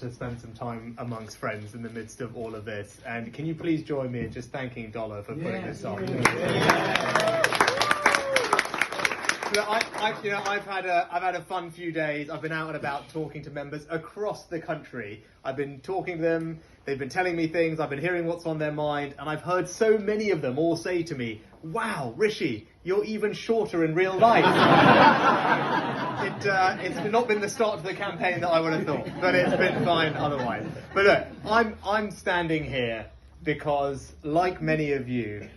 to spend some time amongst friends in the midst of all of this. And can you please join me in just thanking Dollar for putting this on? Look, I've had a fun few days. I've been out and about talking to members across the country. I've been talking to them. They've been telling me things. I've been hearing what's on their mind, and I've heard so many of them all say to me, "Wow, Rishi, you're even shorter in real life." It's not been the start of the campaign that I would have thought, but it's been fine otherwise. But look, I'm standing here because, like many of you,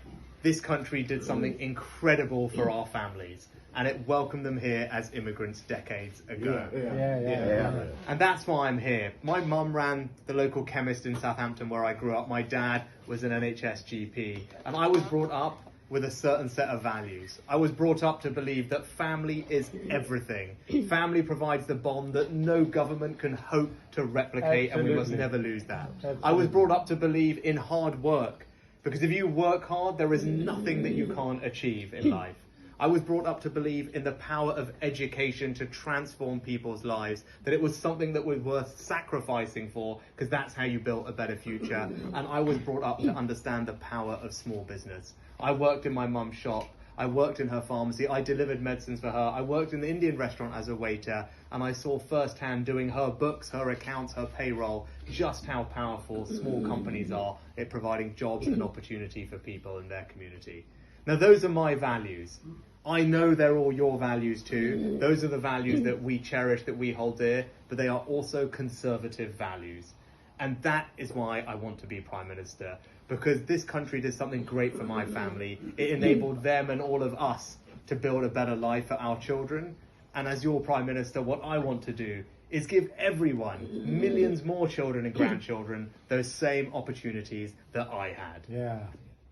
this country did something incredible for our families. And it welcomed them here as immigrants decades ago. Yeah. And that's why I'm here. My mum ran the local chemist in Southampton where I grew up. My dad was an NHS GP. And I was brought up with a certain set of values. I was brought up to believe that family is everything. Family provides the bond that no government can hope to replicate, and we must never lose that. I was brought up to believe in hard work, because if you work hard, there is nothing that you can't achieve in life. I was brought up to believe in the power of education to transform people's lives, that it was something that was worth sacrificing for, because that's how you built a better future. And I was brought up to understand the power of small business. I worked in my mum's shop. I worked in her pharmacy. I delivered medicines for her. I worked in the Indian restaurant as a waiter, and I saw firsthand, doing her books, her accounts, her payroll, just how powerful small companies are at providing jobs and opportunity for people in their community. Now, those are my values. I know they're all your values too. Those are the values that we cherish, that we hold dear, but they are also conservative values. And that is why I want to be Prime Minister, because this country did something great for my family. It enabled them and all of us to build a better life for our children. And as your Prime Minister, what I want to do is give everyone, millions more children and grandchildren, those same opportunities that I had. Yeah.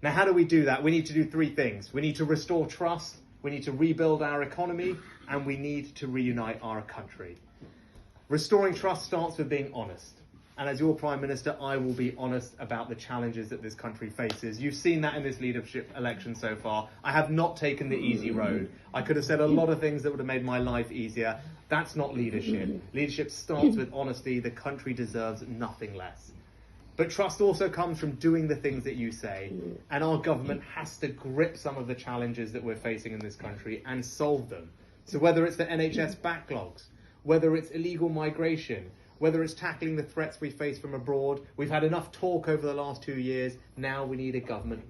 Now, how do we do that? We need to do three things. We need to restore trust, we need to rebuild our economy, and we need to reunite our country. Restoring trust starts with being honest. And as your Prime Minister, I will be honest about the challenges that this country faces. You've seen that in this leadership election so far. I have not taken the easy road. I could have said a lot of things that would have made my life easier. That's not leadership. Leadership starts with honesty. The country deserves nothing less. But trust also comes from doing the things that you say. And our government has to grip some of the challenges that we're facing in this country and solve them. So whether it's the NHS backlogs, whether it's illegal migration, whether it's tackling the threats we face from abroad, we've had enough talk over the last 2 years. Now we need a government that